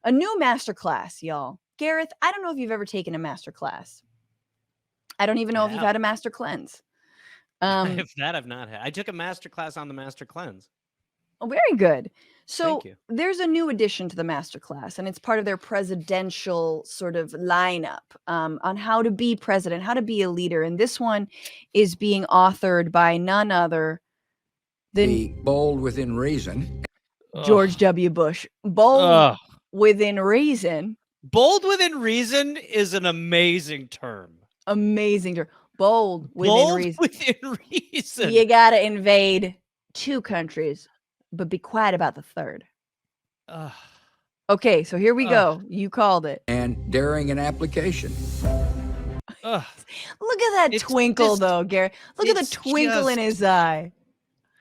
A new masterclass, y'all. Gareth, I don't know if you've ever taken a masterclass. I don't even know if you've had a master cleanse. If that I've not had. I took a master class on the master cleanse. Oh, very good. So Thank you. there's a new addition to the masterclass, and it's part of their presidential sort of lineup on how to be president, how to be a leader. And this one is being authored by none other than Be bold within reason. George W. Bush. Bold within reason. Bold within reason is an amazing term. Amazing term. Bold within reason. Within reason. You got to invade 2 countries, but be quiet about the third. Okay, so here we go. You called it. And daring an application. Look at that twinkle, though, Gary. Look at the twinkle in his eye.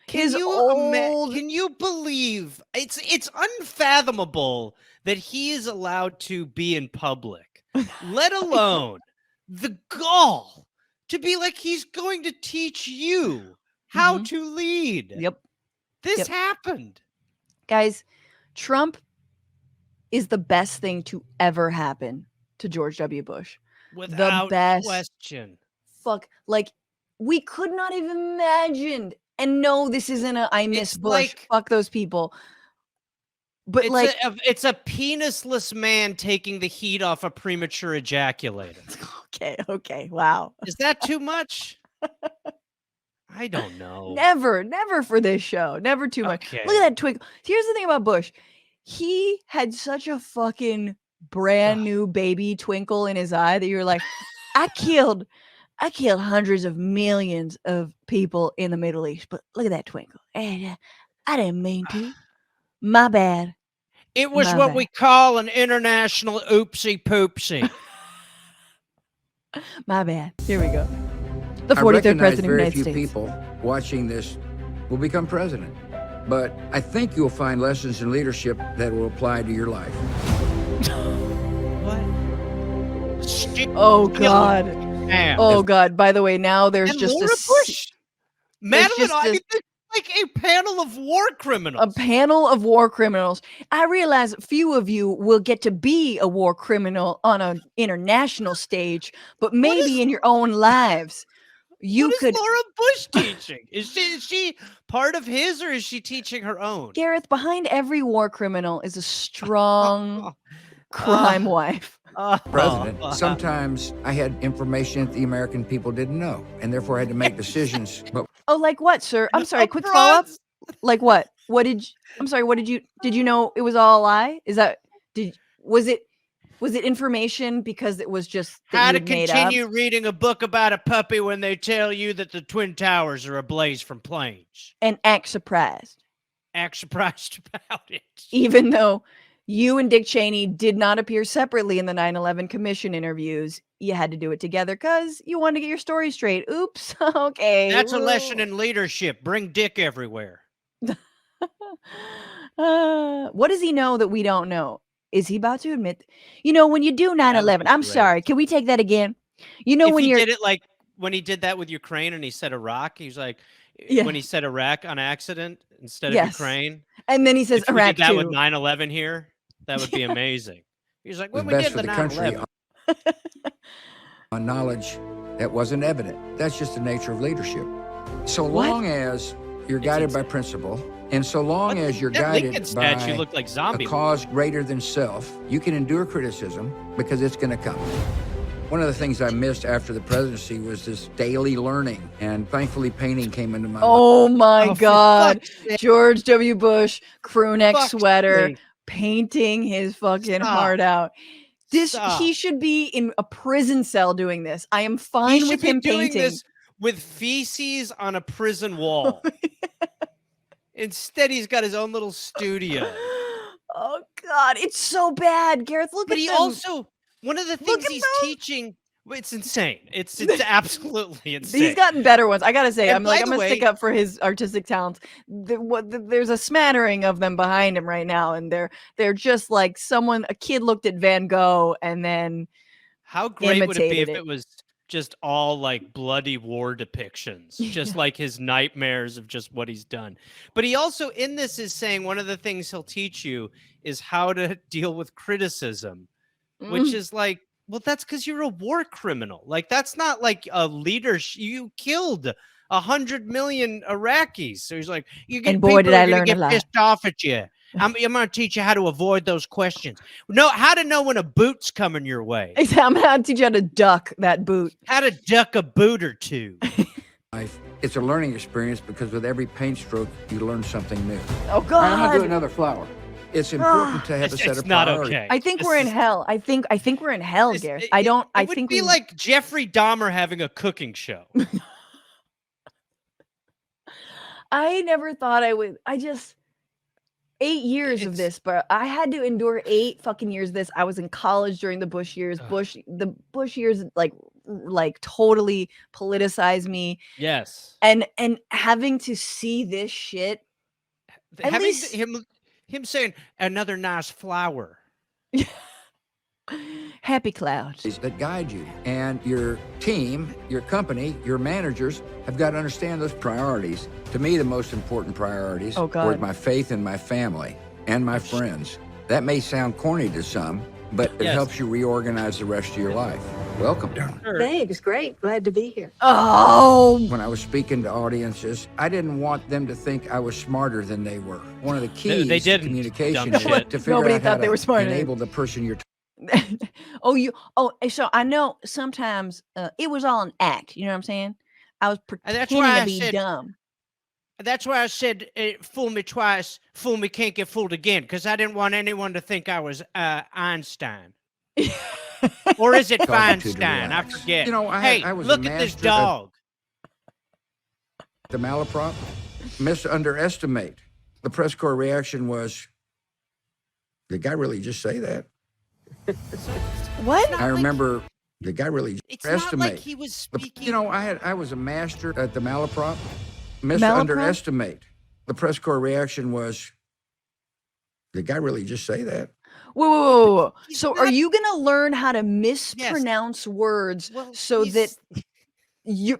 Can you believe it's unfathomable that he is allowed to be in public, let alone the gall to be like he's going to teach you how to lead. Yep. This happened. Guys, Trump is the best thing to ever happen to George W. Bush. Without the best question. Fuck. Like, we could not have imagined. And no, this isn't a I miss Bush. Like, fuck those people. But it's a penisless man taking the heat off a premature ejaculator. Okay. Wow. Is that too much? I don't know. Never for this show. Never too much. Okay. Look at that twinkle. Here's the thing about Bush. He had such a fucking brand new baby twinkle in his eye that you're like, I killed hundreds of millions of people in the Middle East, but look at that twinkle. And I didn't mean to. My bad. It was what we call an international oopsie poopsie. My bad. Here we go. The 43rd president of the United States. Very few people watching this will become president, but I think you'll find lessons in leadership that will apply to your life. What? Oh God. Oh God. By the way, now there's just Laura Bush. Madeleine, I mean, like a panel of war criminals. A panel of war criminals. I realize few of you will get to be a war criminal on an international stage, but maybe in your own lives. What is Laura Bush teaching? Is she part of his, or is she teaching her own? Gareth, behind every war criminal is a strong crime wife. President, sometimes I had information that the American people didn't know, and therefore I had to make decisions. But like what, sir? I'm sorry, quick follow-up. Like what? Did you know it was all a lie? Was it information because it was just how to continue reading a book about a puppy when they tell you that the Twin Towers are ablaze from planes? And act surprised. Act surprised about it. Even though you and Dick Cheney did not appear separately in the 9/11 commission interviews, you had to do it together because you wanted to get your story straight. Oops. Okay. That's a lesson in leadership. Bring Dick everywhere. What does he know that we don't know? Is he about to admit, when you do 9/11, I'm sorry, can we take that again? If he did it like when he did that with Ukraine and he said Iraq, he's like, when he said Iraq on accident instead of Ukraine. And then he says if Iraq we did that too. with 9/11 here, that would be amazing. He's like, when we did the 9/11. On knowledge that wasn't evident. That's just the nature of leadership. So long as you're guided by principle, and so long as you're guided by a cause greater than self, you can endure criticism because it's going to come. One of the things I missed after the presidency was this daily learning, and thankfully painting came into my life. Oh my God. George W. Bush, crew neck sweater, painting his fucking heart out. He should be in a prison cell doing this. I am fine with him painting this with feces on a prison wall. Instead, he's got his own little studio. Oh God, it's so bad, Gareth. Look at him. But he also, one of the things he's teaching, it's insane. It's absolutely insane. He's gotten better ones. I gotta say, I'm gonna stick up for his artistic talents. There's a smattering of them behind him right now, and they're just like a kid looked at Van Gogh and then how great would it be if it was just all like bloody war depictions, just like his nightmares of just what he's done. But he also in this is saying one of the things he'll teach you is how to deal with criticism, which is like, well, that's because you're a war criminal. Like, that's not like a leader. You killed 100 million Iraqis. So he's like, you get people are going to get pissed off at you. I'm going to teach you how to avoid those questions. How to know when a boot's coming your way. I'm going to teach you how to duck that boot. How to duck a boot or two. It's a learning experience because with every paint stroke, you learn something new. Oh, God. I'm going to do another flower. It's important to have a set of priorities. Okay. I think we're in hell. I think we're in hell, Gareth. It would be like Jeffrey Dahmer having a cooking show. I never thought I would. 8 years of this, but I had to endure 8 fucking years of this. I was in college during the Bush years. The Bush years like totally politicized me. Yes. And having to see this shit. At least him saying another nice flower. Happy clouds that guide you, and your team, your company, your managers have got to understand those priorities. To me, the most important priorities were my faith in my family and my friends. That may sound corny to some, but it helps you reorganize the rest of your life. Welcome. Thanks, great. Glad to be here. Oh. When I was speaking to audiences, I didn't want them to think I was smarter than they were. One of the keys to communication is to figure out how to enable the person you're so I know sometimes it was all an act, you know what I'm saying? I was pretending to be dumb. That's why I said, fool me twice, fool me can't get fooled again, because I didn't want anyone to think I was Einstein. Or is it Feinstein? I forget. You know, I was look at this dog. The malaprop, underestimate. The press corps reaction was, did the guy really just say that? What? I remember the guy really underestimate. Not like he was speaking. I was a master at the malaprop. Underestimate. The press corps reaction was, did the guy really just say that? Whoa. So are you going to learn how to mispronounce words so that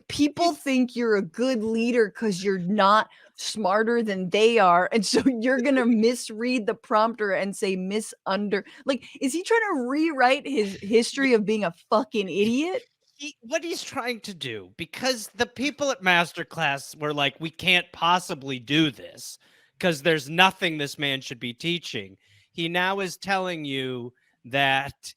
people think you're a good leader because you're not smarter than they are, and so you're gonna misread the prompter and say like, is he trying to rewrite his history of being a fucking idiot? What he's trying to do, because the people at Masterclass were like, we can't possibly do this because there's nothing this man should be teaching. He now is telling you that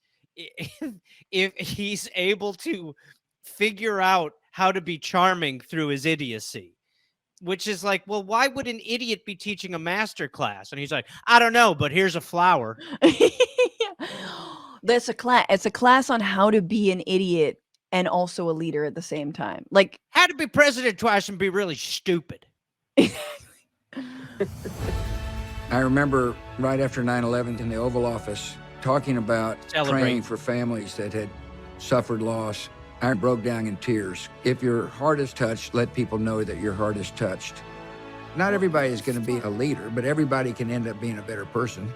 if he's able to figure out how to be charming through his idiocy, which is like, well, why would an idiot be teaching a master class? And he's like, I don't know, but here's a flower. That's a class. It's a class on how to be an idiot and also a leader at the same time. Like how to be president twice and be really stupid. I remember right after 9/11 in the Oval Office talking about praying for families that had suffered loss. I broke down in tears. If your heart is touched, let people know that your heart is touched. Not everybody is going to be a leader, but everybody can end up being a better person.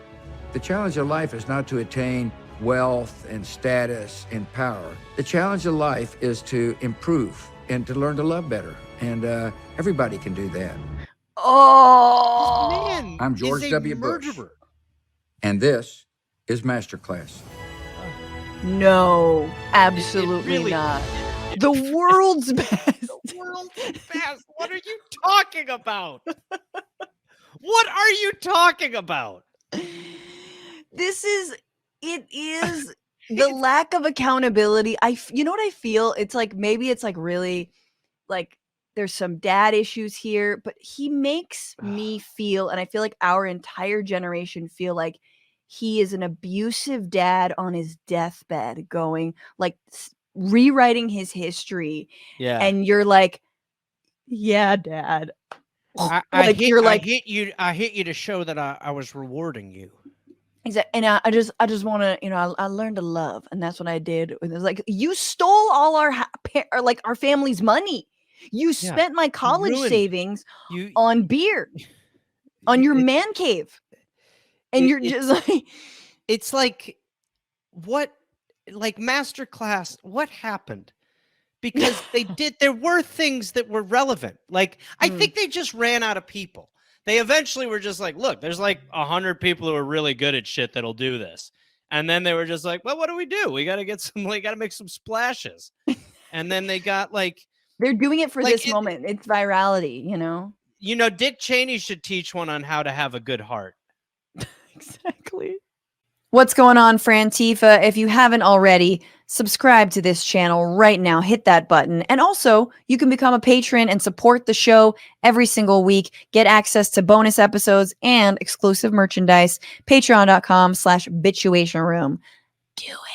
The challenge of life is not to attain wealth and status and power. The challenge of life is to improve and to learn to love better. And everybody can do that. Oh, man, I'm George W. Bush. And this is Masterclass. No, absolutely not. The world's best. The world's best. What are you talking about? What are you talking about? It is the lack of accountability. You know what I feel? It's like, maybe it's like really like there's some dad issues here, but he makes me feel, and I feel like our entire generation feel like he is an abusive dad on his deathbed, going like rewriting his history. Yeah. And you're like, yeah, dad. I hit you to show that I was rewarding you. Exactly. And I just want to, I learned to love, and that's what I did. It was like, you stole all our family's money. You spent my college savings on beer, on your man cave. And you're just like, it's like, what, like Masterclass, what happened? because there were things that were relevant. Like, I think they just ran out of people. They eventually were just like, look, there's like 100 people who are really good at shit that'll do this. And then they were just like, well, what do? We got to make some splashes. And then they got like, they're doing it for this moment. It's virality, you know? Dick Cheney should teach one on how to have a good heart. Exactly. What's going on, Frantifa? If you haven't already, subscribe to this channel right now. Hit that button. And also, you can become a patron and support the show every single week. Get access to bonus episodes and exclusive merchandise. Patreon.com/bitchuation room. Do it.